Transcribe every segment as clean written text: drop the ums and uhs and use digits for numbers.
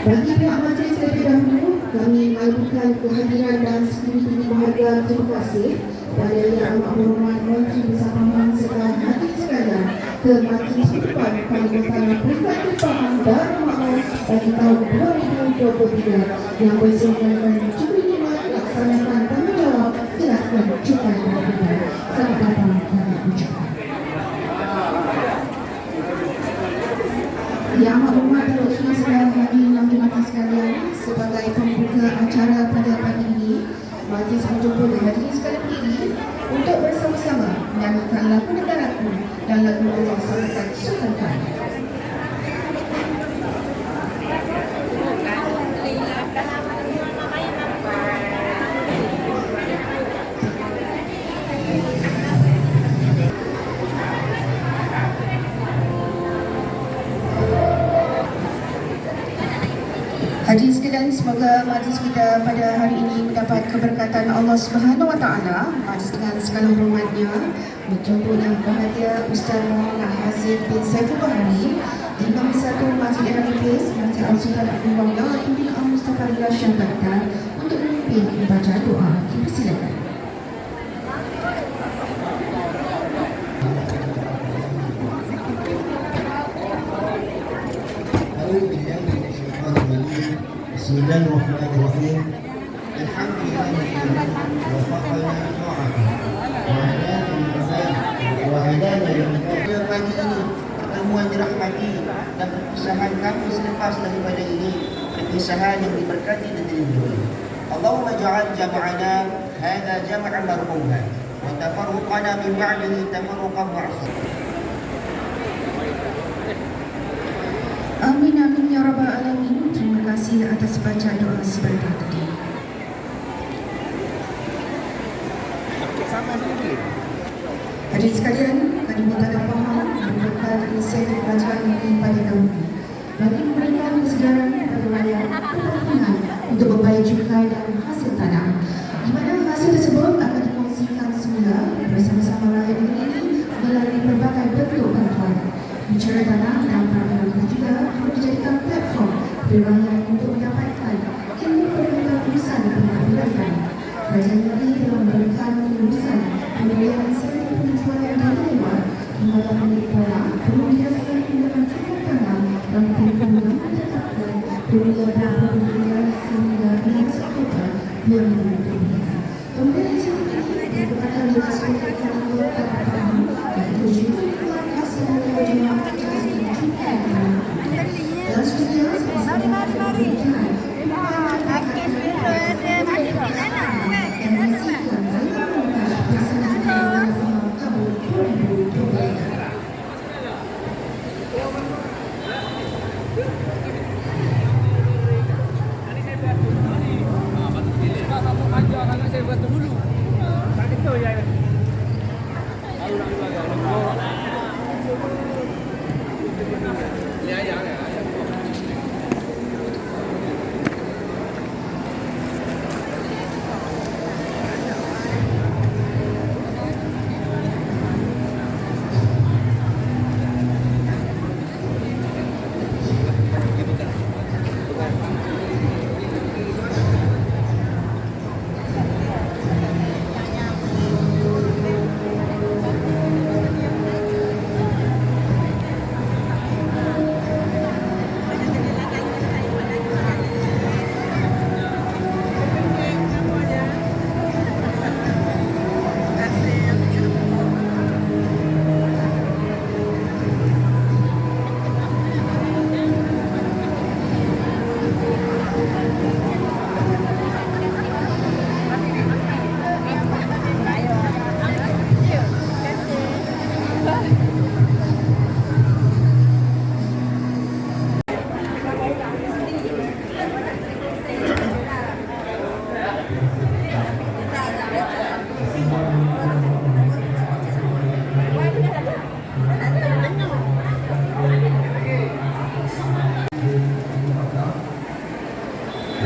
Bagi pihak majlis terlebih dahulu, kami mengajukan kehadiran dan sekian bahagia terima kasih kepada Yang Amat Berhormat Menteri Bersama serta hadirin sekalian ke Majlis Dewan Parlimen Peringkat Kebangsaan Darul Makruf bagi tahun 2023 yang bersumber mencuri nikmat laksanakan tanggungjawab jelaskan cukai berbeda. Selamat datang kami ucapkan. Yang Amat Berhormat Datuk Seri sedang hadirin yang dimakan sekalian, sebagai pembuka acara pada pagi ini, majlis menjemput hadirin sekalian berdiri untuk bersama-sama menyanyikan lagu negaraku dan lagu Allah Sampai Sultan. Hadirin sekalian, semoga majlis kita pada hari ini mendapat keberkatan Allah Subhanahu Wa Taala. Majlis dengan segala hormatnya menjemput yang bahagia Ustaz Muhammad Hazim bin Saiful Bahari, Imam Satu Masjid Al-Hafiz, Masjid Al-Sultan Abu Wangga, Ibn Al-Mustafa Al-Rasyad Baghdad untuk memimpin membaca doa. Dipersilakan. Bismillahirrahmanirrahim. Alhamdulillah wafaqana ta'ata wa hadana ila pagi ini pertemuan dirahmati dan perpisahan kami selepas daripada ini perpisahan yang diberkati dan dilindungi. Allahumma ja'al jam'ana hadha jam'an marhuman wa tafarruqana min ba'dihi tafarruqan ma'sum. Amin amin ya rabbal alamin. Terima kasih atas baca doa sebentar tadi. Hadirin sekalian, kami minta dan faham merupakan inisiatif kerajaan ini pada tahun ini bagi memberikan kesedaran kepada rakyat kepentingan untuk membayar cukai dan hasil tanah, di mana hasil tersebut akan dikongsikan semula bersama-sama rakyat negeri ini melalui berbagai bentuk bantuan. Bicara tanah dan peraturan juga perlu dijadikan platform rakyat untuk mendapatkan ilmu perkhidmatan urusan pengadilan. Kerajaan negeri telah memberikan urusan pemberian serta penjualan dana lewat hingga milik pola perlu didasarkan dengan cukup tanah dan pengguna menetapkan pemberian pemberian sehingga dengan Oktober 2023. Pemberian ini merupakan dilaksanakan oleh Kementerian dan juga hasil penjualan dan cukai. Dan seterusnya,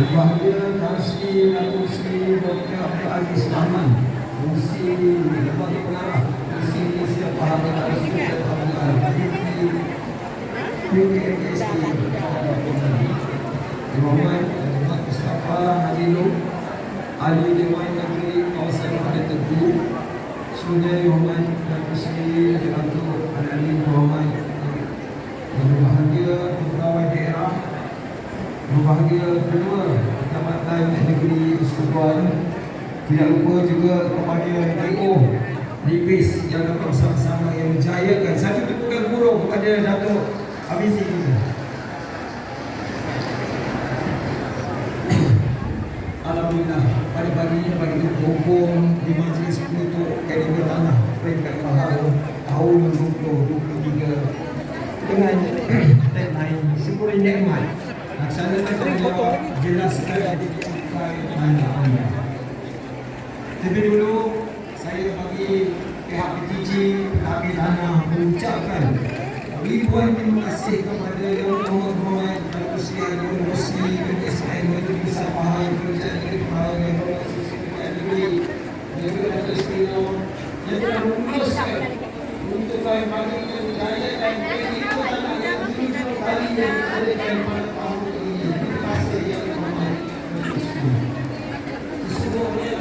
Berbahagia Kasri Datuk Seri Dr. Abdul Aziz Rahman, Fungsi Lembaga Pengarah, Fungsi Siap Pahala Datuk Seri PKSD Ahli Dewan Negeri Kawasan Pada Teguh, Sungai Muhammad Datuk Seri Datuk Ali Muhammad, yang berbahagia pegawai daerah, berbahagia kedua Jabatan Negeri Persekutuan, tidak lupa juga kepada DO Nipis yang dapat bersama-sama yang menjayakan. Satu tepukan buruk kepada Datuk Abizi. Alhamdulillah, pada pagi ini bagi berhubung di Majlis Penutup Akademi Tanah Peringkat Mahal tahun 2023 dengan tagline Syukuri Nikmat, laksanakan tanggungjawab, jelaskan capai mana-mana. Terlebih dulu, saya bagi pihak PTG Pentadbir Tanah mengucapkan ribuan terima kasih kepada Yang Berhormat Datuk Seri Haji Rosli bin SN Menteri Besar Pahang Kerajaan Negeri Pahang Yang Berhormat Sri Negeri dan juga Datuk Seri Nur yang telah memutuskan untuk kami bagi menjayakan kehidupan tanah yang tujuh kali yang diadakan pada tahun ini. Terima kasih Yang Berhormat Datuk Seri. Semuanya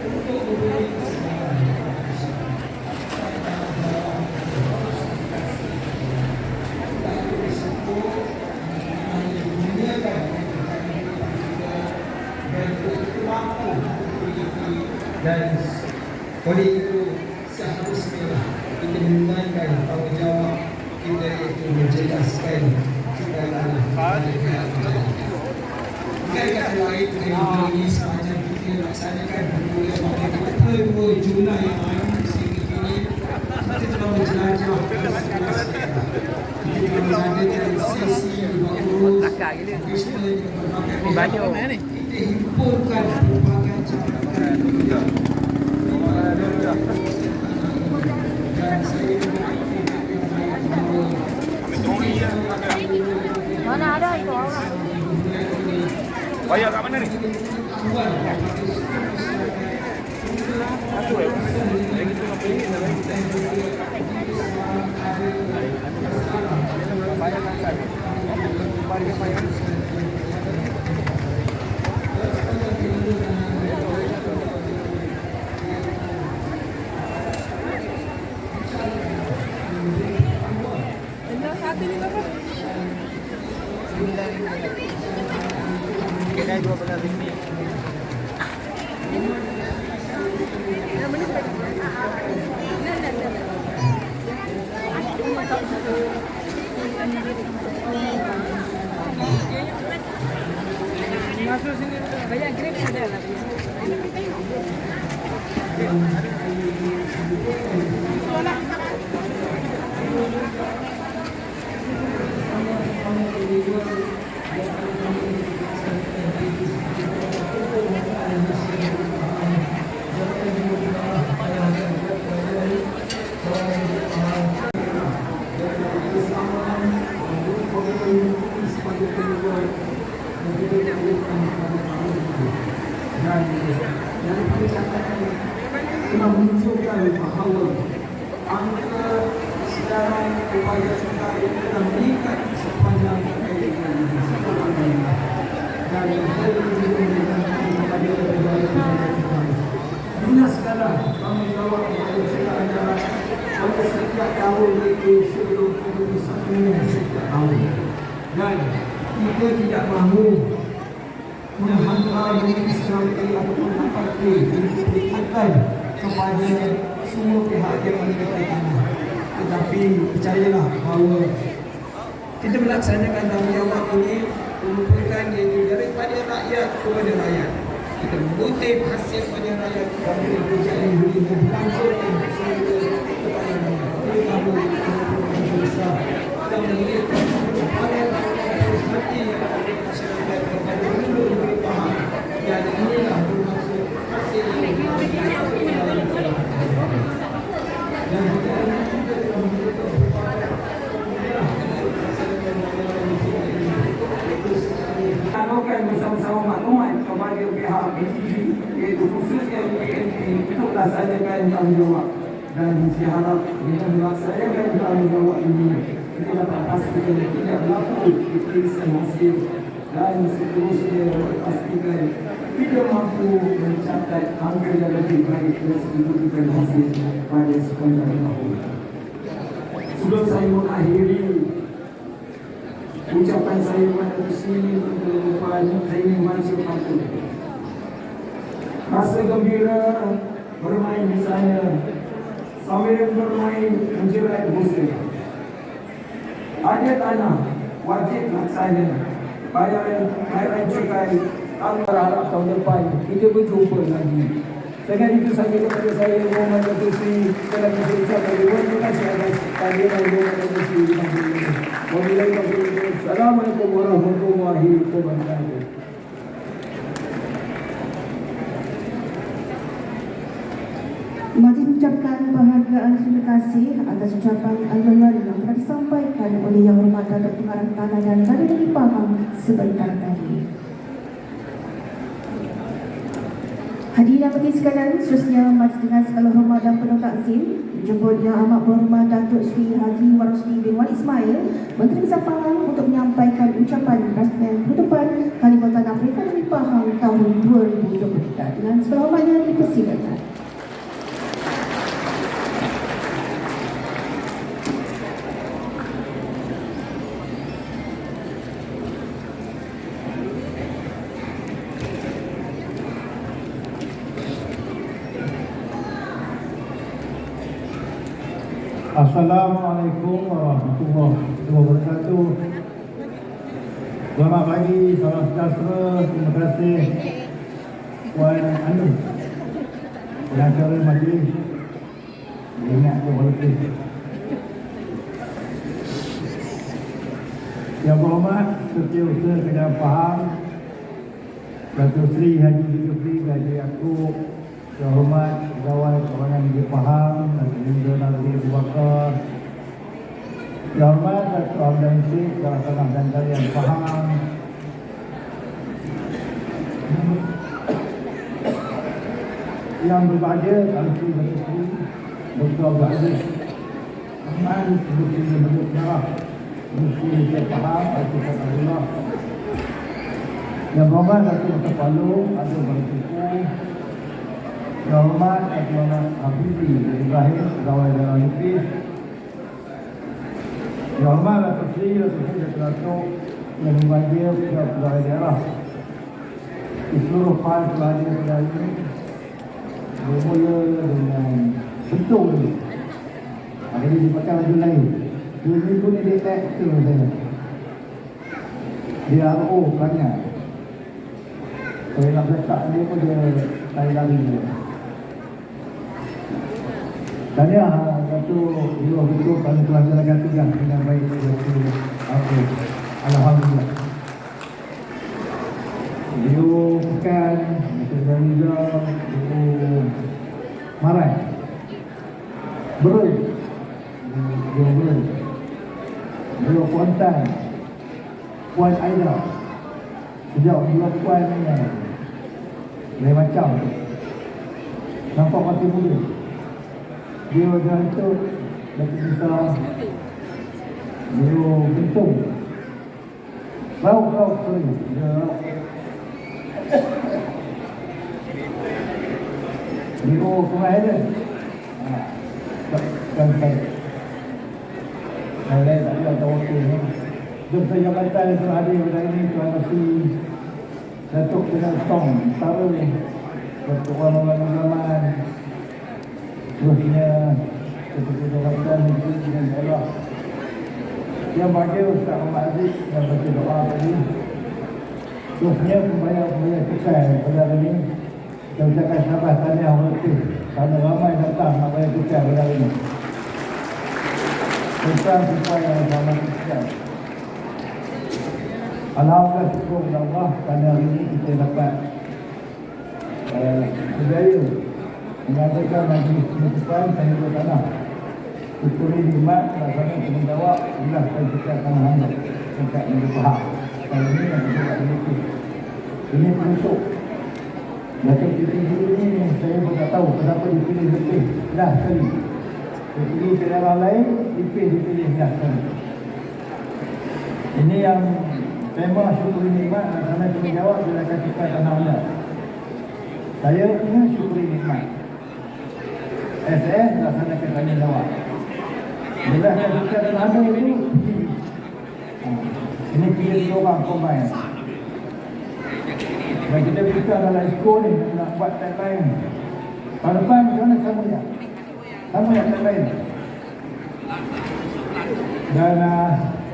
untuk memberi dan oleh itu seharusnya kita menunaikan tanggungjawab kita itu menjelaskan segala bukan kata lain dengan ini sahaja kita laksanakan bermula pada 22 Julai yang lalu sehingga kini kita telah menjelajah ke sebelah daerah. Kita telah mengadakan sesi berbagus Krishna dengan berbagai pihak. Kita himpunkan berbagai cabaran dan saya mana ada itu orang. Bayar kat mana ni? Satu lagi tu apa ini? Bayar kan? Bayar. Kedai 12 ringgit. Masuk sini. Banyak grip ada lah. Telah menunjukkan bahawa angka sekarang upaya kita ini telah meningkat sepanjang kehidupan dan hal ini menunjukkan kepada berbagai kita. Bila sekarang tanggungjawab kepada kita adalah pada setiap tahun itu sebelum keputusannya setiap tahun dan kita tidak mahu menghantar Islam ataupun parti diberikan kepada semua pihak yang mengingatkan tanah. Tetapi percayalah bahawa kita melaksanakan tanggungjawab ini merupakan iaitu daripada rakyat kepada rakyat. Kita mengutip hasil pada rakyat dan bekerja yang boleh membelanjakan sehingga kepada rakyat. Terutama kepada besar dan mengingatkan kepada hati yang ada di masyarakat kepada dulu lebih faham dan inilah bermaksud hasil yang dan akan bersama-sama maklumat kepada pihak PTG iaitu khususnya PNP untuk melaksanakan tanggungjawab dan saya harap dengan melaksanakan tanggungjawab ini kita dapat pastikan tidak berlaku perkirisan hasil dan seterusnya pastikan tidak mampu mencatat angka yang lebih baik dari segi kedudukan hasil pada sepanjang tahun. Sebelum saya mengakhiri ucapan saya pada sini untuk depan, saya ingin membaca pantun. Rasa gembira bermain di sana sambil bermain menjerat musuh. Ada tanah wajib laksana, bayaran cukai. Aku berharap tahun depan kita berjumpa lagi. Dengan itu saja kepada saya Muhammad Datuk Seri dalam ucapkan terima kasih atas kehadiran Muhammad Datuk Seri di majlis ini. Wabillahi taufiq. Assalamualaikum warahmatullahi wabarakatuh. Majlis mengucapkan penghargaan terima kasih atas ucapan al-Ghazali yang telah disampaikan oleh Yang Hormat Datuk Pengarah Tanah dan Negara Negeri Pahang sebentar tadi. Hadirin yang berbahagia sekalian, seterusnya majlis dengan segala hormat dan penuh takzim menjemput Yang Amat Berhormat Datuk Seri Haji Warosli bin Wan Ismail, Menteri Besar Pahang, untuk menyampaikan ucapan rasmian penutupan Kalimantan Afrika Negeri Pahang tahun 2023. Dengan segala hormatnya dipersilakan. Assalamualaikum warahmatullahi wabarakatuh. Selamat pagi, salam sejahtera. Terima kasih Puan Anu, pengacara majlis. Ingat tu politik. Yang berhormat Setiausaha Kerajaan Pahang Datuk Seri Haji Zulkifli Haji Yaakob, Yang Hormat Pegawai Kewangan Negeri Pahang Datuk Indra Nazri Abu Bakar, Yang Hormat Datuk Hamdan Syed Kepala Tanah dan Talian Pahang, Yang berbahagia Tuan-Sri Datuk Seri Dr. Abdul Aziz Ahmad Sri Menteri Pengarah Menteri Negeri Pahang Datuk Abdullah, Yang berhormat Datuk Dr. Palu Datuk Balasuku, Yang Hormat Datuk Muhammad Habibi Ibrahim, Pegawai Daerah Nipis, Yang Hormat Datuk Seri Datuk yang berbahagia Pegawai Daerah di seluruh Pahang telah hadir pada hari ini. Bermula dengan bentuk ni. Hari ini dipakai baju lain. 2 minggu ni dia tak betul saya. Dia RO banyak. Kalau nak letak dia pun dia lari-lari dia. Tahniah Datuk Ibu Ketua kerana telah menjalankan tugas dengan baik. Alhamdulillah. Beliau Pekan, Mr. Rizal, Beliau Marai, Berul, Beliau Kuantan, Puan Aida. Sejak bulan Puan ni lain macam, nampak mati muda. Dia dah itu Datuk Besar, beliau Bentung, Rauk sorry, beliau Kemahiran. Kan saya tak ada tahu waktu ni. Jumpa jabatan yang telah hadir pada ini Tuan Sri Datuk Jenderal Tong Tara, Datuk Wan Muhammad Zaman, seterusnya Ketua Jabatan Negeri dengan Allah. Yang bahagia Ustaz Muhammad Aziz yang baca doa tadi. Seterusnya pembayar-pembayar cukai pada hari ini. Kita ucapkan sahabat tahniah berhenti kerana ramai datang nak bayar cukai pada hari ini. Tentang cukai yang sama cukai. Alhamdulillah, syukur kepada Allah kerana hari ini kita dapat berjaya mengadakan majlis penutupan Tanjung Tanah. Syukuri nikmat melaksanakan tanggungjawab inilah saya tanah anda dekat Negeri Pahang. Kali ini yang kita miliki. Ini penutup. Datuk PTG ini saya pun tak tahu kenapa dipilih lebih dah sekali. Dipilih ke daerah lain, dipilih dah sekali. Ini yang tema syukuri nikmat laksana tanggungjawab gerakan kita tanah anda. Saya punya syukuri nikmat. SS laksanakan tanggungjawab. Bila kita tanah anda itu ini kira orang combine. Dan kita berita dalam sekolah ni nak buat tagline. Tahun depan macam mana sama ya? Sama yang tagline. Dan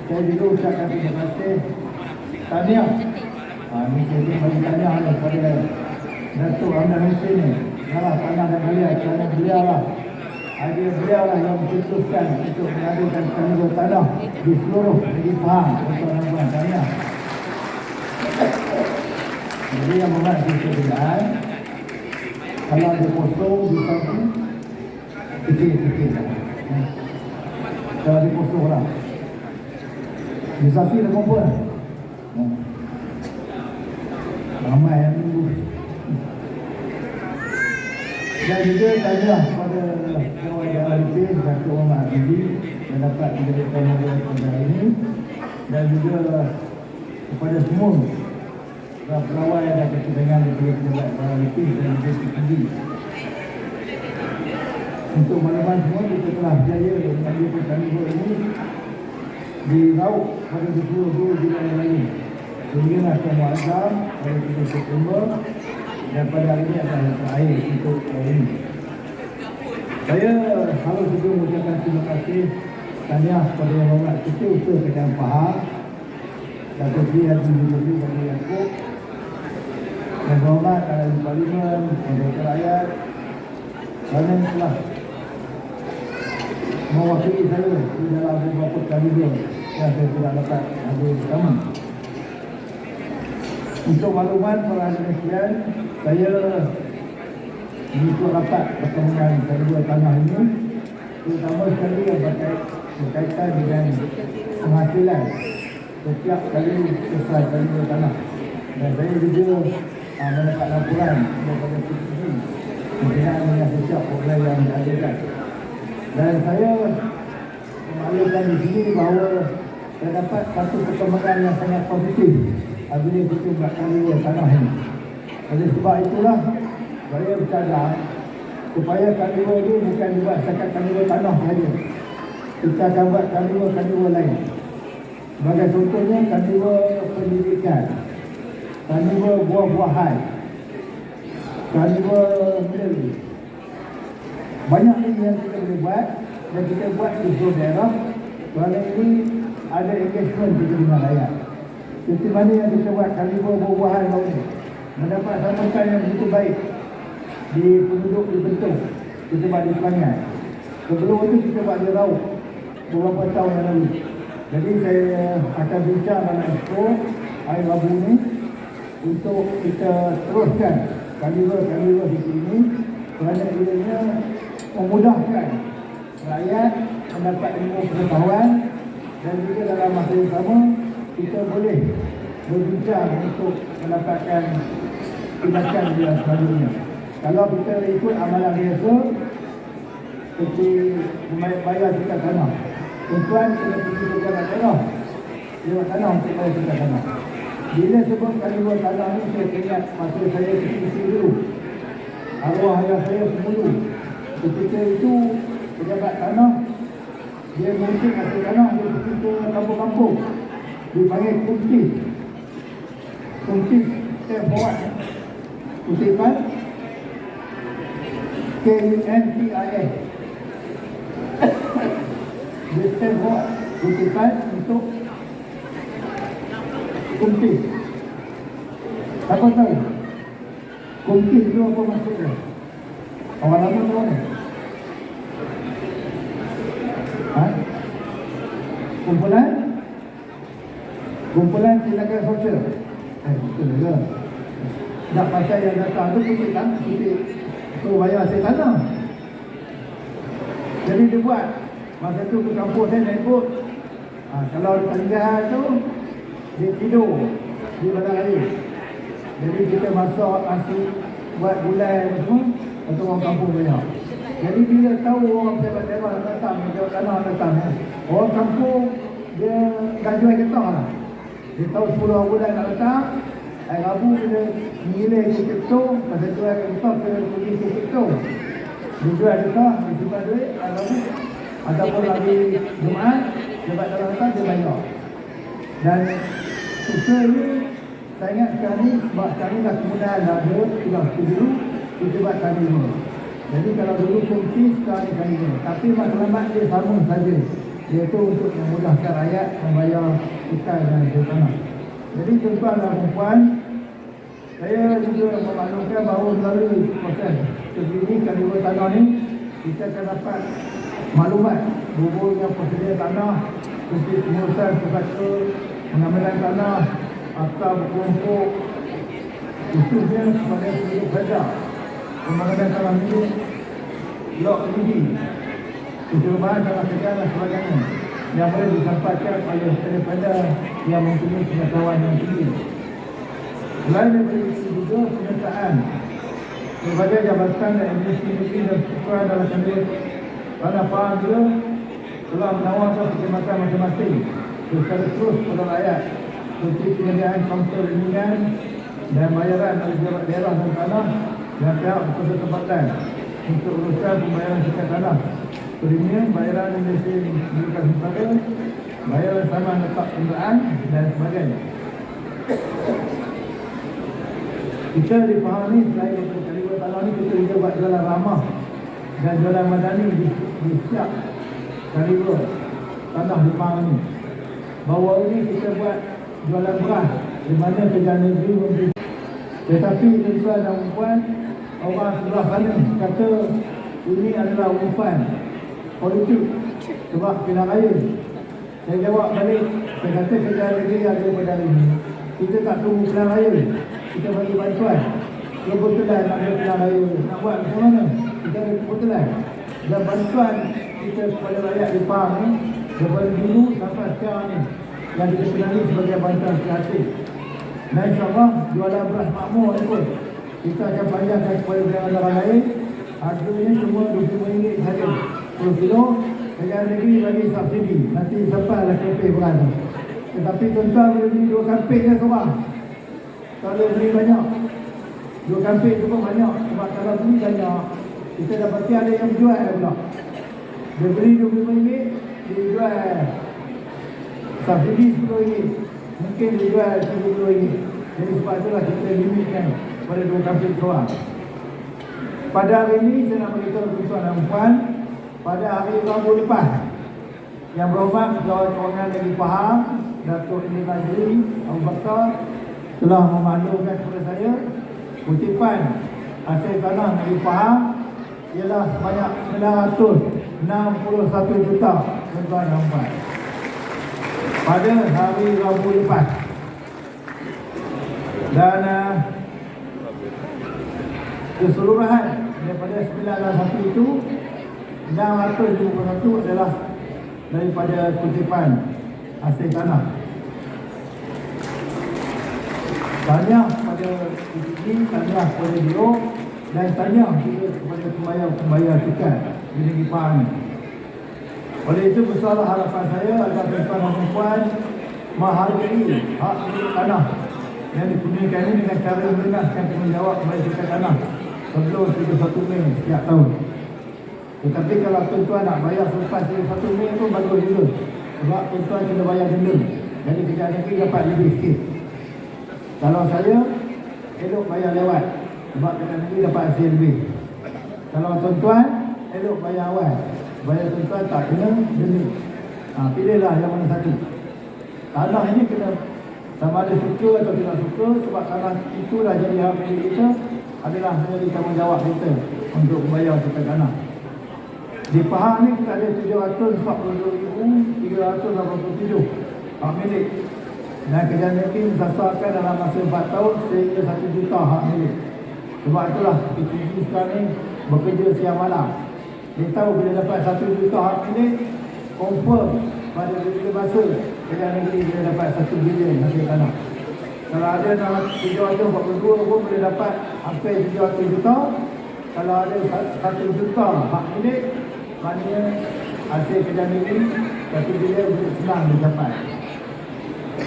saya juga ucapkan terima kasih tahniah. Ini saya bagi tahniah kepada Datuk Hamdan Hussein ni. Salah tanah dan belia kerana beliau lah yang mencetuskan untuk mengadakan karnival tanah di seluruh negeri Pahang untuk Tuan-tuan tahniah. Jadi yang mengaku kebenaran kalau ada kosong di satu kecil-kecil kalau ada kosong lah di saksi dah kumpul ramai yang tunggu. Dan juga tanya kepada Jawa Alipin Datuk Muhammad Habibi yang dapat menjadikan modal pada ini, dan juga kepada semua pegawai dan kepentingan di pejabat Jawa Alipin dan juga tinggi. Untuk makluman semua, kita telah berjaya mengambil karnival ini di Rauk pada 22 Julai yang lalu. Kemudian akan Muazzam pada 3 September dan pada hari ini akan terakhir untuk hari ini. Saya harus juga mengucapkan terima kasih tahniah kepada Yang Hormat Ketua Usaha Kerajaan Pahang Datuk Seri Haji Muhammad Bani Yaakob, Yang Hormat Ahli Parlimen dan Wakil Rakyat kerana telah mewakili saya di dalam beberapa karnival yang saya tidak dapat hadir bersama. Untuk makluman para hadirin sekalian, saya mengikut rapat pertemuan karnival tanah ini, terutama sekali yang berkaitan dengan penghasilan setiap kali selesai karnival tanah. Dan saya juga mendapat laporan daripada PTG berkenaan dengan setiap program yang diadakan. Dan saya memaklumkan di sini bahawa terdapat satu perkembangan yang sangat positif apabila kita buat karnival tanah ini. Oleh sebab itulah saya bercadang supaya karnival ini bukan dibuat setakat karnival tanah sahaja. Kita akan buat karnival lain. Sebagai contohnya karnival pendidikan, karnival buah-buahan, karnival mineral. Banyak lagi yang kita boleh buat dan kita buat di seluruh daerah. Kerana ini ada engagement kita dengan rakyat. Seperti mana yang kita buat karnival buah-buahan baru ini mendapat sambutan yang begitu baik di penduduk di Bentung, kita buat di Pelangan. Sebelum itu kita buat di Rauk beberapa tahun yang lalu. Jadi saya akan bincang dalam expo hari Rabu ini untuk kita teruskan karnival di sini kerana ianya memudahkan rakyat mendapat ilmu pengetahuan dan juga dalam masa yang sama kita boleh berbincang untuk mendapatkan tindakan yang selanjutnya. Kalau kita ikut amalan biasa seperti bayar tingkat tanah, tuan kena pergi ke tanah, lewat tanah untuk bayar tingkat tanah. Bila sebelum karnival tanah ni saya ingat masa saya kecil dulu, arwah ayah saya semula ketika itu pejabat tanah dia mungkin hasil tanah dia pergi ke kampung-kampung dipanggil kuntis step forward kutipan KUNTIS dia step forward kutipan untuk kuntis. Siapa tahu kuntis itu apa maksudnya? Awal lama tahu ni? Kumpulan tindakan sosial. Betul ke? Tak pasal yang datang tu putih kan? Putih tu bayar hasil tanah. Jadi dia buat. Masa tu ke kampung saya naik bot. Kalau di Panggilan tu dia tidur di bandar air. Jadi kita masak nasi buat gulai semua untuk orang kampung banyak. Jadi bila tahu orang pejabat daerah datang, pejabat tanah datang, orang kampung dia dah jual getah lah. Dia tahu 10 bulan nak letak. Hari Rabu bila nilai ke kripto, pasal jual kripto kena pergi ke kripto. Dia jual dekat, dia simpan duit, hari Rabu ataupun hari Jumaat, dia buat dalam letak, dia bayar. Dan usaha ni, saya ingat sekarang ni, sebab sekarang ni dah kemudahan dah ada, tinggal dulu, kita buat kali ni. Jadi kalau dulu fungsi, sekarang ni kali ni. Tapi matlamat dia sama saja, iaitu untuk memudahkan rakyat membayar hutang dan tanah. Jadi tuan-tuan dan puan, saya juga memaklumkan bahawa melalui proses sebelum kali tanah ni, kita akan dapat maklumat berhubungnya prosedur tanah, fungsi pengurusan pusaka, pengambilan tanah, akta berkelompok, khususnya kepada penduduk kerja, pembangunan tanah milik, blok tinggi, keseluruhan tanah kerja dan sebagainya yang boleh disampaikan oleh daripada yang mempunyai pengetahuan yang tinggi. Selain daripada itu juga penyertaan berbagai jabatan dan industri dan struktural dalam kandungan tanah faham juga telah menawarkan perkhidmatan masing-masing secara terus kepada rakyat seperti penyediaan kaunter ringan dan bayaran oleh pejabat daerah dan tanah dan pihak berkuasa tempatan untuk urusan pembayaran sekat tanah, premium, bayaran industri pendidikan sempadan, bayaran saman letak kenderaan dan sebagainya. Kita dipahami selain daripada kaliber tanah ni, kita juga buat jualan ramah dan jualan madani di setiap kaliber tanah di Pahang ni. Bahawa ini kita buat jualan beras di mana kerjaan negeri memberi. Tetapi tuan-tuan dan puan, orang sebelah sana kata ini adalah umpan politik sebab pilihan raya. Saya jawab balik, saya kata kerjaan negeri ada pada hari ini. Kita tak tunggu pilihan raya, kita bagi bantuan. Kebetulan ada pilihan raya, nak buat macam mana? Kita ada kebetulan. Dan bantuan kita kepada rakyat di Pahang ni, daripada dulu sampai sekarang ni, yang kita kenali sebagai bantuan kreatif. Dan insyaAllah jualan beras makmur ni pun kita akan panjangkan kepada daerah lain. Harganya cuma RM25 saja 10 kilo. Kerajaan negeri bagi subsidi, nanti sampailah kampek beras tu. Tetapi tuan-tuan boleh beli 2 kampek je seorang. Kalau beli banyak, 2 kampek cukup banyak. Sebab kalau beli banyak, kita dapati ada yang jual pula. Dia beli RM25, dia jual subsidi RM10, mungkin dia jual RM70. Jadi sebab itulah kita limitkan pada 2 kampek seorang. Pada hari ini saya nak beritahu tuan-tuan dan puan, pada hari Rabu lepas, yang berhormat Pegawai Kewangan Negeri Pahang, Datuk Endi Nazri Abu Bakar telah memaklumkan kepada saya kutipan hasil tanah Negeri Pahang ialah sebanyak 961 juta tuan-tuan dan puan. Pada hari Rabu lepas. Dan keseluruhan daripada 961 itu 651 adalah daripada kutipan hasil tanah. Tahniah kepada PTG, tahniah kepada Biro dan tahniah juga kepada pembayar-pembayar cukai di negeri Pahang. Oleh itu besarlah harapan saya agar tuan-tuan dan puan menghargai hak milik tanah yang dipunyaikan ini dengan cara melunaskan tanggungjawab kepada cukai tanah sebelum 31 Mei setiap tahun. Tetapi kalau tuan-tuan nak bayar selepas 31 Mei pun bagus juga. Sebab tuan-tuan kena bayar denda. Jadi kerajaan negeri dapat lebih sikit. Kalau saya, elok bayar lewat. Sebab kerajaan negeri dapat hasil lebih. Kalau tuan-tuan, elok bayar awal. Bayar tuan-tuan tak kena denda. Pilihlah yang mana satu. Tanah ini kena sama ada suka atau tidak suka. Sebab tanah itu dah jadi hak milik kita, adalah menjadi tanggungjawab kita untuk membayar cukai tanah. Di Pahang ni kita ada 742,387 hak milik. Dan kerajaan negeri mensasarkan dalam masa 4 tahun sehingga 1 juta hak milik. Sebab itulah PTG sekarang ni bekerja siang malam. Dia tahu bila dapat 1 juta hak milik, confirm pada beberapa masa kerajaan negeri bila dapat 1 bilion hasil tanah. Kalau ada dalam 742 pun boleh dapat hampir 700 juta. Kalau ada 1 juta hak milik, maknanya hasil kerjaan negeri 1 bilion senang dicapai.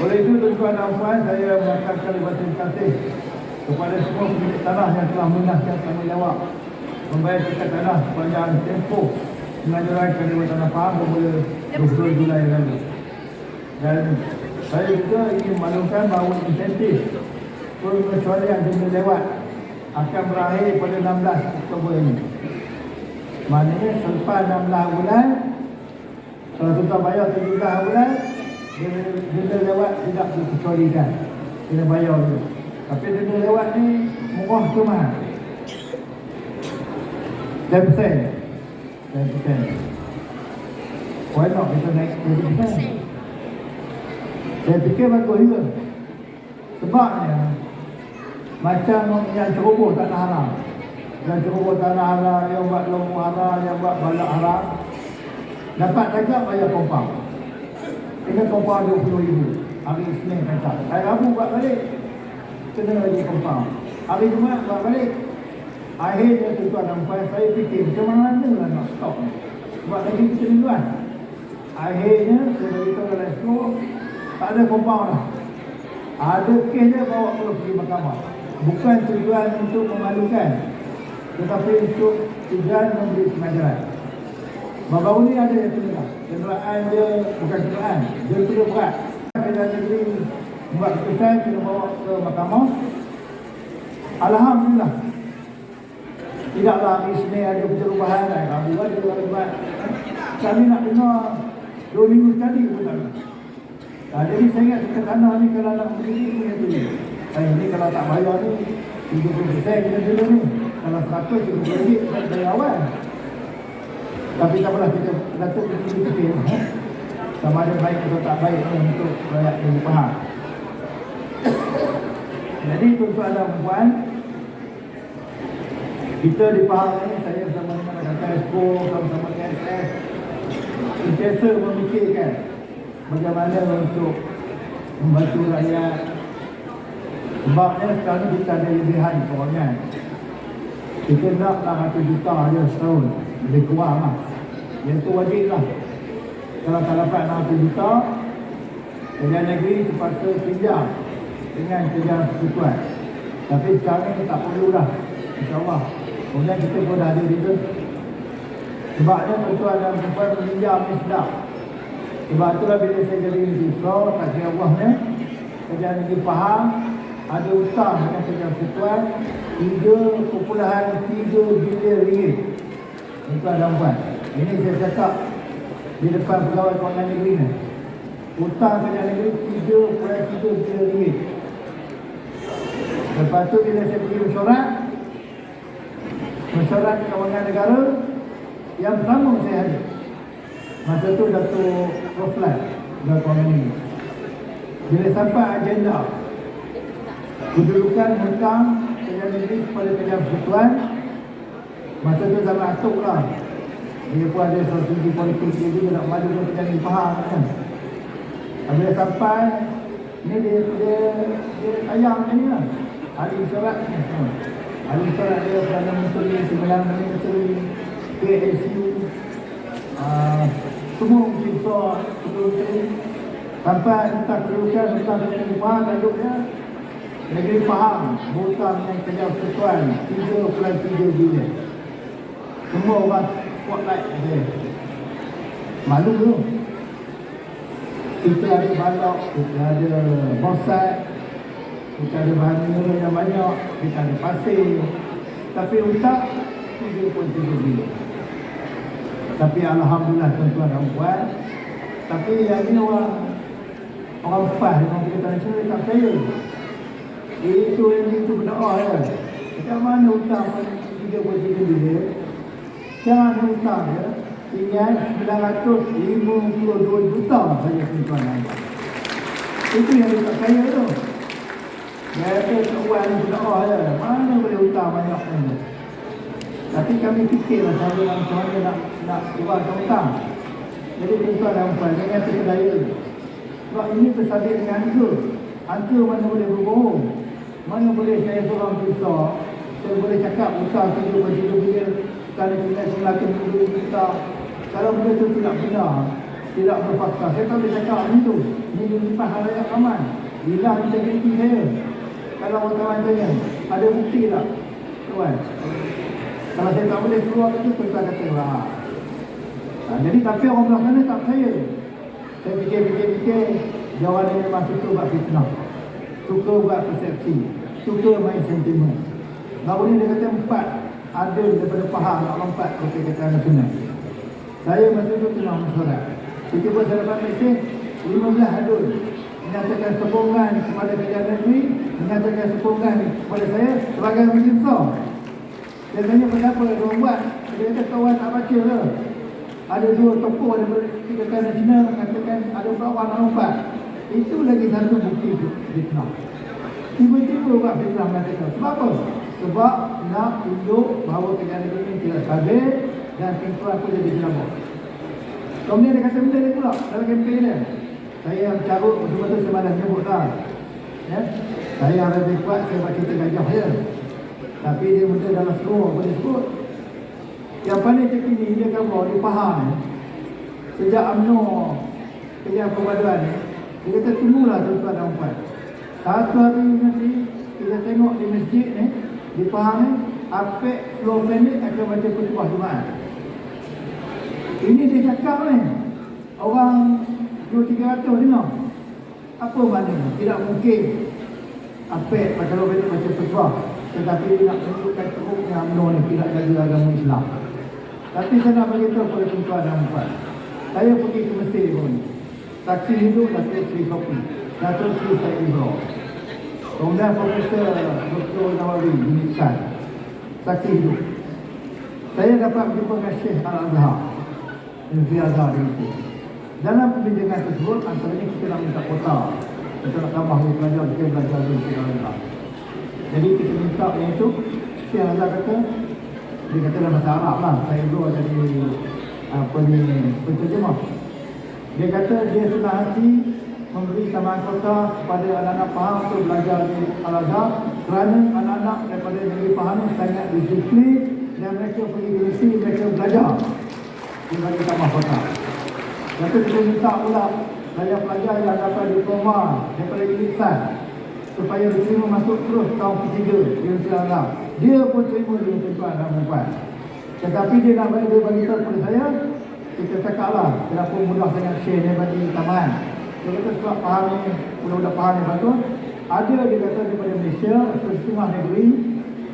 Oleh itu tuan-tuan dan puan, saya mengucapkan terima kasih kepada semua pemilik tanah yang telah mengenaskan tanggungjawab membayar tiket tanah sepanjang tempoh pengajuan Dewan Tanah Faham bermula 22 Julai lalu. Dan saya juga ingin maklumkan bahawa insentif pengecualian jumlah lewat akan berakhir pada 16 Oktober ini. Maknanya selepas 16 bulan, kalau kita bayar 17 bulan, denda lewat tidak dikecualikan, kena bayar dulu. Tapi denda lewat ni murah ke mahal? 10%. Why not kita naik 10%? Saya fikir bagus juga. Sebabnya macam yang ceroboh tanah haram, yang ceroboh tanah haram, yang buat lomu haram, yang buat balak haram, dapat tajak bayar kompang. Kena kompang RM20,000 hari Isnin kacak. Hari Rabu buat balik, kena lagi kompang. Hari Jumaat buat balik. Akhirnya tuan dan puan, saya fikir macam mana lah nak stop ni. Sebab lagi keceliluan. Akhirnya saya beritahu dalam sekolah, tak ada kompang dah. Ada kes dia bawa pergi mahkamah. Bukan tujuan untuk memalukan, tetapi untuk tujuan memberi pengajaran. Baru-baru ni ada yang kena. Kenderaan dia bukan kenderaan, dia kena berat. Kerajaan negeri buat keputusan kena bawa ke mahkamah. Alhamdulillah. Tidaklah hari Isnin ada perubahan, Rabu ada perubahan. Kami nak dengar 2 minggu sekali pun tak ada. Jadi saya ingat dekat tanah ni kalau nak berdiri punya tu. Ini kalau tak bayar ni 70% kena dulu ni. Kalau 100 RM70 dari awal. Tapi tak apalah, kita datuk fikir sama ada baik atau tak baik untuk rakyat yang faham. Jadi tuan-tuan dan puan, kita di Pahang ni, saya bersama dengan Kata Expo, sama-sama KSS, sentiasa memikirkan bagaimana untuk membantu rakyat. Sebabnya sekarang kita ada lebihan kewangan. Kita nak 600 juta je setahun, lebih kurang lah. Yang tu wajib lah. Kalau tak dapat 600 juta, kerajaan negeri terpaksa pinjam dengan kerajaan persekutuan. Tapi sekarang ni tak perlu dah, insyaAllah. Kemudian kita pun dah ada reason. Sebabnya tuan dan perempuan meminjam ni sedap. Sebab itulah bila saya jadi minister, tak kira buahnya, kerajaan negeri faham ada hutang dengan kerajaan persekutuan RM3.3 bilion. Tuan dan puan, ini saya cakap di depan pegawai kewangan negeri ni. Hutang kerajaan negeri RM3.3 bilion. Lepas tu bila saya pergi mesyuarat kewangan negara, yang pertama saya hadir. Masa tu Datuk Roslan dan kewangan negeri. Bila sampai agenda kedudukan hutang kerajaan negeri kepada kerajaan persekutuan, masa tu zaman Atuk lah. Dia pun ada strategi politik dia juga nak maju ke kerajaan negeri faham kan. Bila sampai ni dia ayam macam ni lah. Ahli mesyuarat ni. Ahli mesyuarat dia Perdana Menteri, Sembilan Menteri, KSU, semua mungkin besar, sampai entah kedudukan, entah kerajaan faham, tajuk dia negeri faham, hutang dengan kerajaan persekutuan RM3.3 bilion. Semua orang spotlight dia. Malu tu. Kita ada balok, kita ada bosat, kita ada bahan mineral yang banyak, kita ada pasir. Tapi hutang RM3.3 bilion. Tapi alhamdulillah tuan-tuan dan puan, tapi yang ini orang PAS, orang Pakatan Nasional tak percaya. Itu yang itu berdoa ya. Macam mana hutang RM3.3 bilion? Jangan hutang ya. Tinggal RM952 juta saja tuan-tuan dan puan. Itu yang dia tak percaya tu. Dia kata tuan berdoa ya. Mana boleh hutang banyak ni? Tapi kami fikirlah macam mana nak kurangkan hutang. Jadi tuan-tuan dan puan, jangan terpedaya. Sebab ini bersabit dengan angka. Angka mana boleh berbohong. Mana boleh saya seorang besar, saya boleh cakap hutang RM3.3 bilion, kerana kita RM900 juta. Kalau benda itu tidak benar, tidak berfakta, saya tak boleh cakap macam itu. Ini di depan halayak ramai. Hilang integriti saya. Kalau wartawan saya, ada bukti tak? Tuan. Kalau saya tak boleh keluar itu, tuan kata lah. Jadi tapi orang belah sana tak percaya. Saya fikir, jawab dia memang suka buat fitnah. Suka buat persepsi. Suka main sentimen. Baru ni dia kata 4 ada daripada Pahang nak lompat ke Pakatan Nasional. Saya masa itu tengah mesyuarat. Tiba-tiba saya dapat mesej 15 adun menyatakan sokongan kepada kerajaan negeri, menyatakan sokongan kepada saya sebagai Menteri Besar. Dia tanya kenapa dia orang buat. Dia kata kawan tak baca lah. Ada 2 tokoh daripada Pakatan Nasional mengatakan ada kawan nak lompat. Itu lagi satu bukti fitnah. Tiba-tiba buat fitnah mengatakan. Sebab apa? Sebab nak tunjuk bahawa kerajaan negeri ini tidak stabil dan tuan pun jadi jelabah. Kemudian dia kata benda ni pula dalam kempen dia. Saya yang carut betul-betul saya malas nyebut lah. Ya? Saya yang lebih kuat, saya buat cerita gajah je. Tapi dia benda dalam seluruh boleh sebut. Yang paling terkini dia kata di Pahang. Sejak UMNO kerja perpaduan ni, dia kata tunggulah tuan-tuan dan puan. Satu hari nanti kita tengok di masjid ni, di Pahang ni, apek floor plan ni akan baca khutbah Jumaat. Ini dia cakap ni. Orang 200-300 dengar. Apa maknanya? Tidak mungkin apek kalau baca khutbah. Tetapi dia nak tunjukkan teruknya UMNO ni tidak jaga agama Islam. Tapi saya nak beritahu kepada tuan-tuan dan puan. Saya pergi ke Mesir pun. Saksi hidup Datuk Seri Sofi, Datuk Seri Syed Ibrahim. Kemudian Profesor Dr. Nawawi Uniksan. Saksi hidup. Saya dapat berjumpa dengan Syekh Al-Azhar, Universiti Azhar di Mesir. Dalam perbincangan tersebut, antaranya kita nak minta kota. Kita nak tambah pelajar, kita belajar di Universiti Azhar. Jadi kita minta yang itu, Syekh Azhar kata, dia kata dalam bahasa Arab lah, saya dulu jadi penterjemah. Dia kata dia senang hati memberi tambahan kota kepada anak-anak Pahang untuk belajar di Al-Azhar kerana anak-anak daripada negeri Pahang ini sangat disiplin dan mereka pergi ke Mesir, mereka belajar. Dia bagi tambah kota. Lepas kita minta pula pelajar-pelajar yang dapat diploma daripada Uniksan supaya diterima masuk terus tahun ketiga di Universiti Al-Azhar. Dia pun terima di tuan dan puan. Tetapi dia nak bagi tahu kepada saya, kita cakaplah kenapa mudah sangat share dia bagi tambahan. Dia kata sebab Pahang ni, budak-budak Pahang ni bagus. Ada dia kata daripada Malaysia, setengah negeri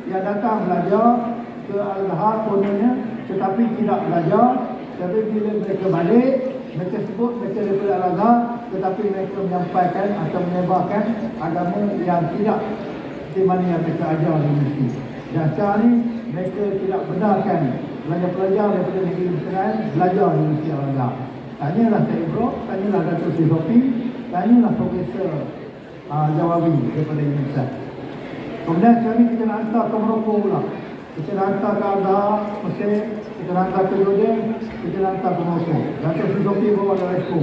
yang datang belajar ke Al-Azhar kononnya, tetapi tidak belajar. Tapi bila mereka balik, mereka sebut mereka daripada Al-Azhar, tetapi mereka menyampaikan atau menyebarkan agama yang tidak seperti mana yang mereka ajar di Mesir. Dan sekarang ni mereka tidak benarkan pelajar-pelajar daripada negeri Mesir belajar di Mesir Al-Azhar. Tanyalah Syed Ibrahim, tanyalah Datuk Seri Sofi, tanyalah Profesor Jawawi daripada Uniksan. Kemudian sekarang kita nak hantar ke Morocco pula. Kita nak hantar ke Al-Azhar, Mesir, kita nak hantar ke Jordan, kita nak hantar ke Morocco. Datuk Seri Sofi bawa ada resko.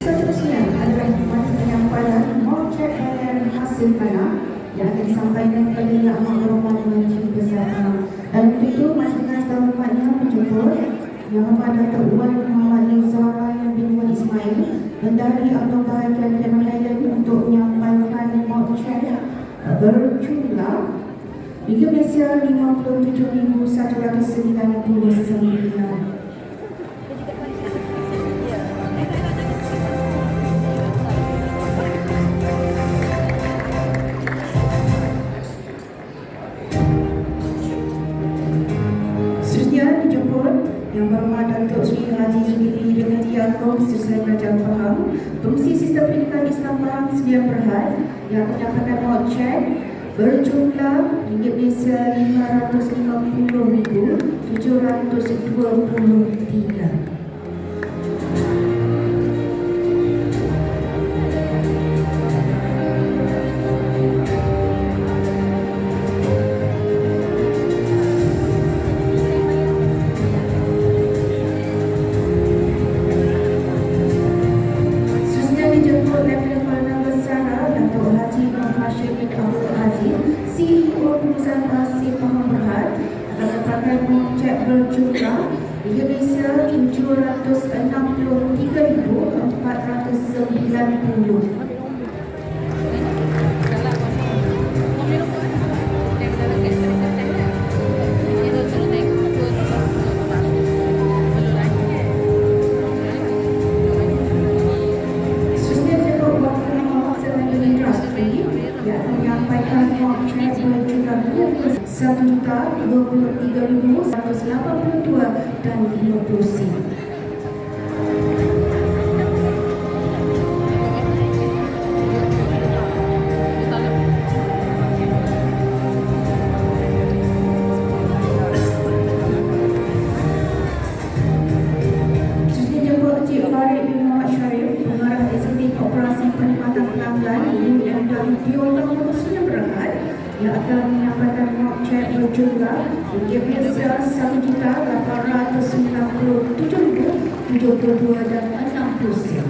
Seterusnya adalah penyampaian mocek dan hasil tanah yang akan disampaikan kepada Yang Amat Berhormat Menteri Besar. Dan untuk itu, masyarakat sehormatnya menjemput Yang Amat Datuk Wan Muhammad Zahra bin Wan Ismail, Bendahari Abdul Bahagian Kemah Thailand untuk menyampaikan mocek berjumlah RM57,199. Yang Berhormat Datuk Seri Haji Zulkifli bin Haji Yaakob, Seri Kerajaan Pahang, Pengurusi Sistem Pendidikan Islam Pahang Sembilan Berhad yang menyampaikan mocek berjumlah RM550,723. CEO Perusahaan Pasir Pahang Berhad akan mendapatkan mocek berjumlah RM763,400. 1490. Seterusnya Datuk Wakil Mewakili Industri yang menyampaikan wang cek berjumlah Rp1,23,182 dan 50 sen. Seterusnya Datuk Encik Farid bin Muhammad Syarif, Pengarah Eksekutif Operasi Perkhidmatan Pelanggan UMWPO Tahun Khususnya Berhad, yang akan menyampaikan wang cek berjumlah RM897,72 dan 60 sen.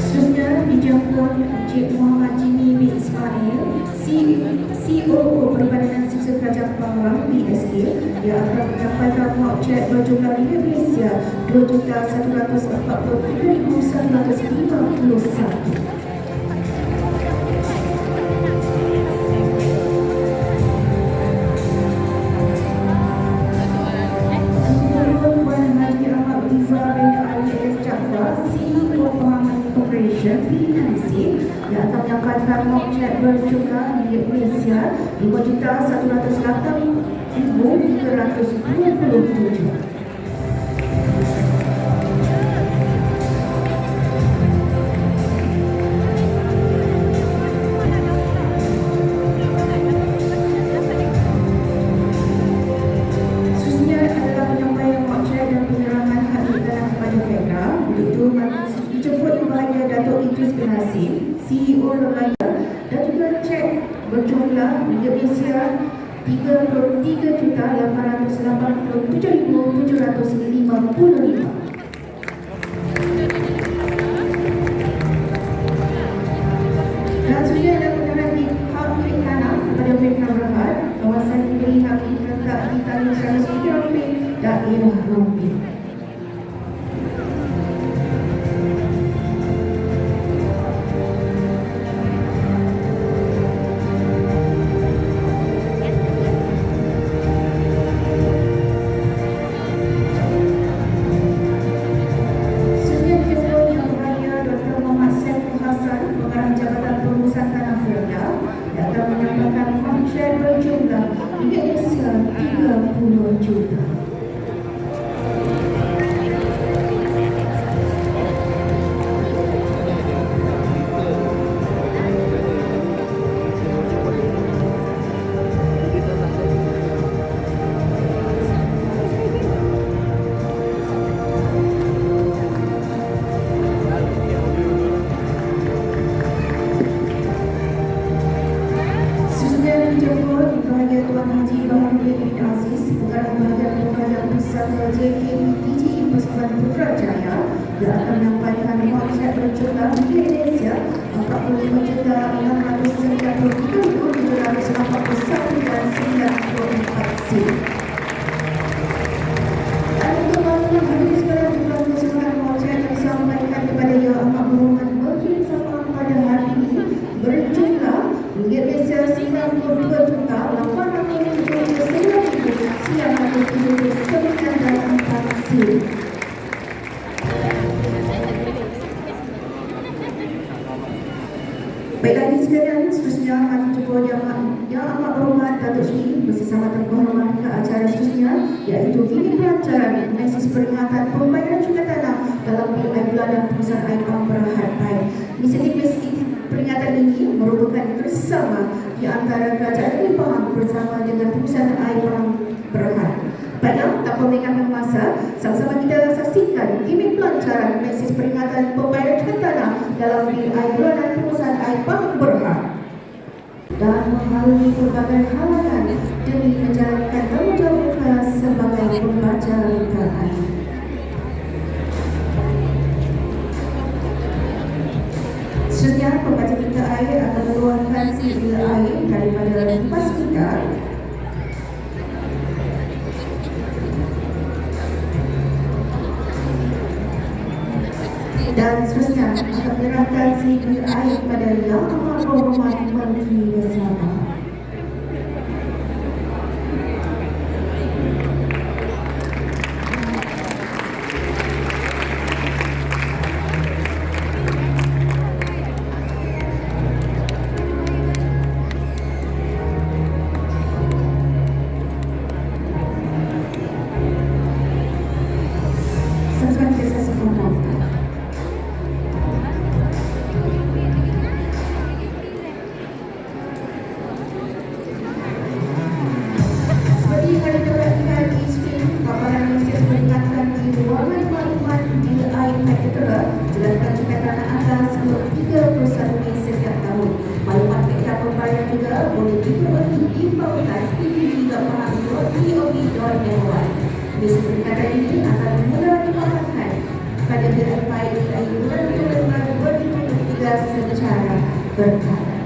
Seterusnya dijemput Encik Muhammad Jimmy bin Ismail, COO Perbadanan Siswa Kerajaan Pahang BSK, yang akan menyampaikan wang cek berjumlah ringgit Malaysia RM2,143,151. Puan Haji Ahmad Riza bin Ali S. Jaafar, CEO Pemahaman Corporation PNC, yang akan menyampaikan wang cek berjumlah ringgit Malaysia RM5,108,327. Seterusnya adalah penyampaian wang cek dan penyerahan hak iklan kepada Fedra. Untuk itu, dijemput Yang Berbahagia Datuk Idris bin Hasim, CEO Lembaga, dan juga cek berjumlah ringgit Malaysia RM33,887,755. Dan seterusnya adalah penyerahan hak milik tanah kepada Fedra Berhad, kawasan diberi hak terletak di Tanjung 103 Rompin, daerah Rompin. Seterusnya dijemput Yang Berbahagia Dr. Muhammad Saiful Hasan, Pengarah Jabatan Pengurusan Tanah Fedra, yang akan menyampaikan wang cek berjumlah ringgit Malaysia RM30 juta. Seterusnya dijemput Yang Berbahagia Tuan Haji Baharudin bin Aziz, Pengarah Bahagian Pengajian Pusat JKPTG Persekutuan Putrajaya, yang akan menyampaikan wang cek berjumlah ringgit Malaysia RM45,993,781 dan 94 sen. Dan untuk bantuan hadirin sekalian, jumlah keseluruhan wang cek yang disampaikan kepada Yang Amat Berhormat Menteri Bersama pada hari ini berjumlah ringgit Malaysia RM92,979,4 sen. Baiklah hadirin sekalian, seterusnya kami jemput Yang Amat Berhormat Datuk Seri bersama terhormat ke acara seterusnya, iaitu ini pelancaran mesis peringatan pembayaran cukai tanah dalam bil air bulanan perusahaan air pam Berhad Air. Inisiatif peringatan ini merupakan kerjasama di antara Kerajaan Negeri Pahang bersama dengan perusahaan air pam Berhad. Baiklah, tanpa melengahkan masa, sama-sama kita saksikan gimmick pelancaran mesis peringatan pembayaran cukai tanah dalam bil air bulanan perusahaan air pam Berhad. dan melalui berbagai halangan demi menjalankan tanggungjawab mereka sebagai pembaca lita air. Seterusnya, pembaca lita air akan meluahkan lita air daripada kipas kita. Dan seterusnya akan menyerahkan lita air kepada Yang Amat Berhormat Menteri Bersama. Seterusnya kita saksikan daftar. Seperti yang ada dapat di skrin, paparan Mesias mengingatkan di ruangan maklumat bila air katedral jelaskan cekatan atas 31 Mei setiap tahun. Maklumat kaedah pembayaran juga boleh diperoleh di pautan ppg.mahal.gov.my. Misi peringatan ini akan mula dipaparkan pada bulan Mac bulan November 2023 secara berkala.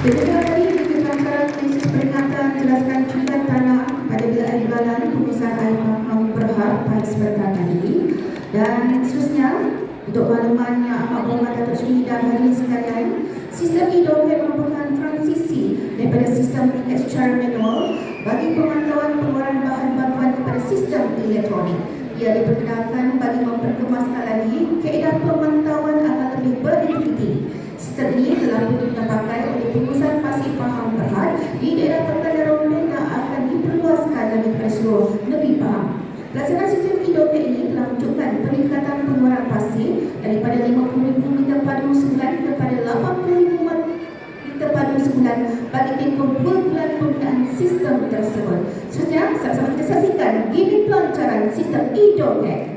Demikian tadi dikenalkan krisis peringatan jelaskan cukai tanah pada bilangan bulan pengusahaan air Mahkamah Berhad pada seperti ini. Dan seterusnya, untuk makluman yang amat berhormat Datuk Seri dan hadirin sekalian, sistem e-docket merupakan transisi daripada sistem tiket secara manual bagi pemantauan pengeluaran bahan bantuan kepada sistem elektronik. Ia diperkenalkan bagi memperkemaskan lagi kaedah pemantauan akan lebih berintegriti. Sistem ini telah pun dipakai oleh pengusaha Pasir Pahang Berhad di daerah Perkara Rompen dan akan diperluaskan lagi kepada seluruh negeri Pahang. Pelaksanaan sistem e-docket ini telah menunjukkan peningkatan pengeluaran pasir daripada 50,000 liter padu sebulan kepada 80,000 liter padu sebulan bagi tempoh 2 bulan penggunaan sistem tersebut. Seterusnya, sama-sama kita saksikan gini pelancaran sistem e-docket.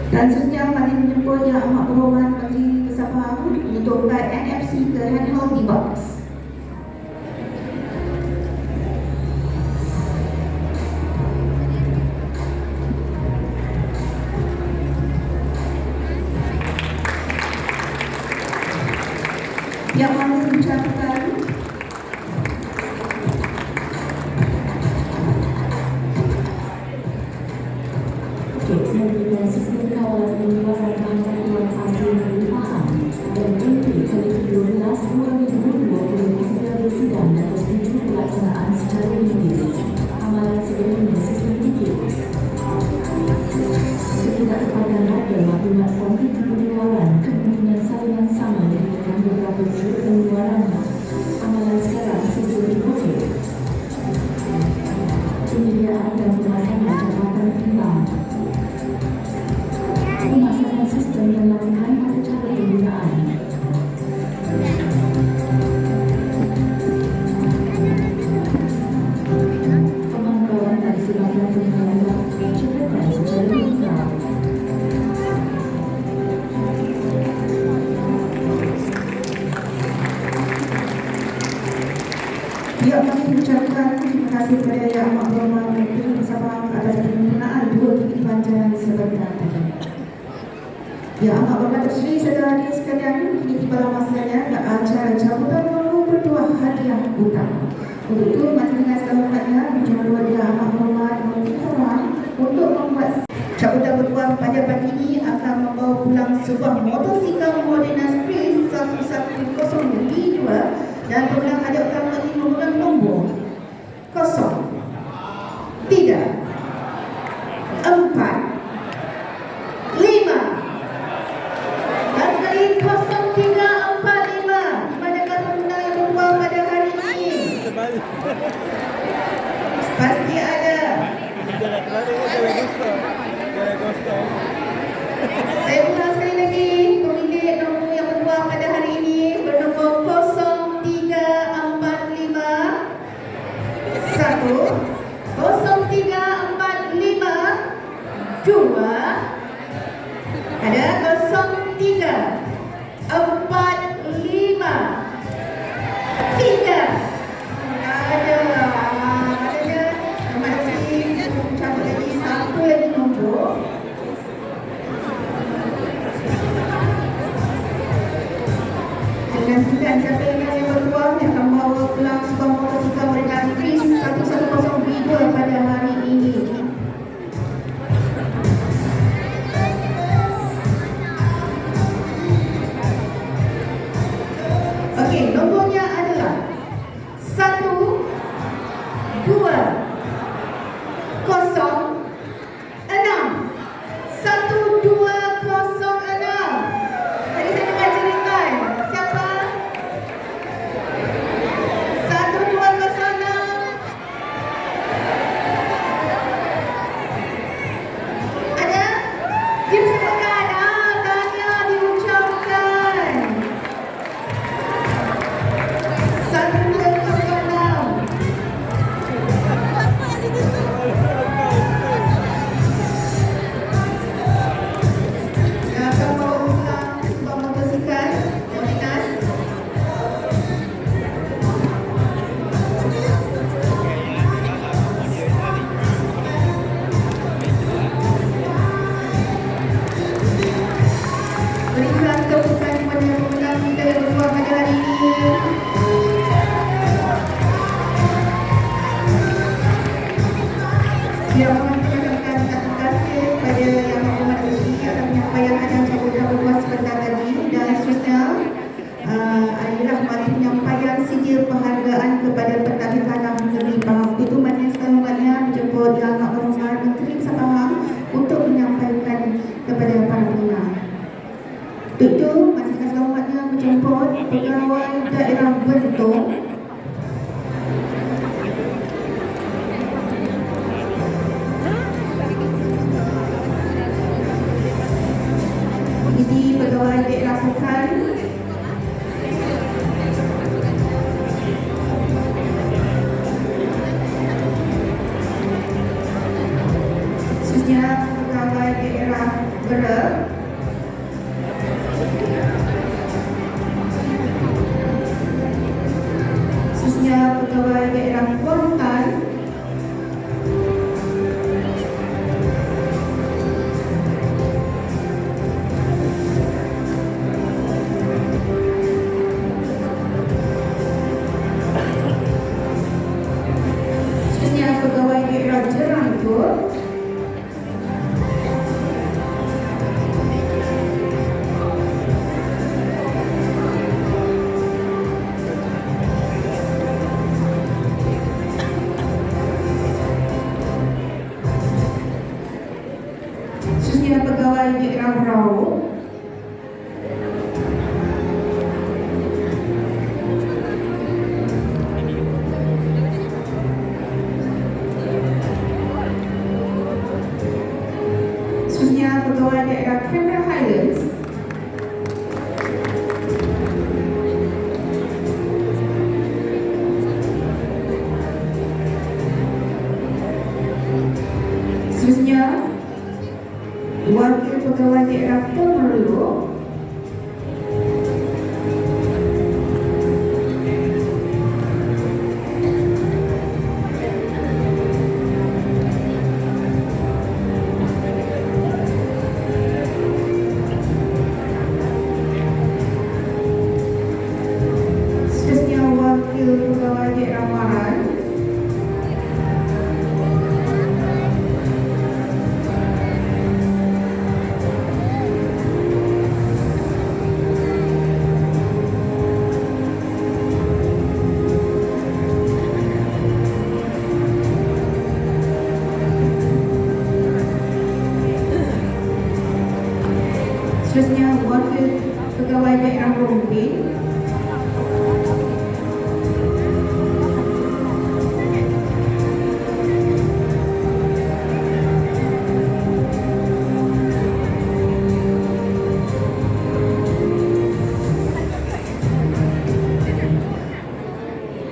Dan seterusnya kami menjemput Yang Amat Berhormat Menteri Besar Pahang untuk guide NFC ke handheld device. Yang mana mengucapkan Selanjutnya, sistem kawalan pengeluaran bahan bantuan pasir dari Pahang dan Menteri Kolektif 12/2020 segera bersidang dan bersetuju pelaksanaan secara yuridis. Amalan sebelumnya sistem fikir. Ketidaktepadan harga maklumat kuantiti pengeluaran kemungkinan salinan sama dengan beberapa sudut pengeluarannya. Amalan sekarang sistem dikotik. Penyediaan dan pemasangan jabatan timbang. Pemasangan sistem dan latihan pada cara penggunaan. Pemantauan dan silakan penggunaan cekatan secara digital. Ia kami mengucapkan terima kasih kepada Yang Amat Berhormat Menteri Besar Pahang atas penggunaan 2 titik pelancaran sebentar tadi. Yang Amat Berhormat Datuk Seri serta hadirin sekalian, kini tibalah masanya ke acara jabatan nombor Ketua Hadiah Utama. Untuk itu, mari dengan segala hormatnya menjemput Yang Amat Berhormat Menteri Besar Pahang untuk membuat cabutan bertuah pada pagi ini akan membawa pulang sebuah motosikal Modena Sprint 1100B2 dan pemenang hadiah utama ini memegang nombor 0, 3, 4, 5, Pasti ada. Saya ulang sekali lagi, pemilik nombor yang berpeluang pada hari ini bernombor 0345 2 ada 0345 3 ada. Terima kasih. Ucapkan lagi satu lagi nombor. Nantikan siapa yang berpeluang yang akan membawa pulang sebuah motosikal model Chris 110B2 pada hari ini. Okey, nombornya adalah 1 2 0 6 1206. Tadi saya dapat ceritakan siapa? 1206. Ada? Disebutkan. Tanya diucapkan. 1206. Yang akan bawa pulang sebuah motosikal dominan. Berikan tepukan kepada pemenang kita yang berpeluang pada hari ini. Yang mengucapkan terima kasih kepada yang berhormat ini atas penyampaian acara cabut-cabut buat sebentar tadi, dan seterusnya adalah mari penyampaian sijil penghargaan kepada Pentadbir Tanah Negeri Pahang. Itu maknanya sekarang-nya menjemput Yang Amat Berhormat Menteri Besar Pahang untuk menyampaikan kepada para pemenang. Itu masyarakat selamatnya menjemput pegawai daerah Bentong ini pegawai daerah Pekan khususnya pegawai daerah Berak khususnya pegawai daerah Kuantan khususnya pegawai daerah Jerangkut khususnya pegawai daerah Rau khususnya pegawai daerah Canberra Highlands khususnya wakil pegawai daerah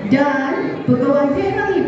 dan Pegawai Pemang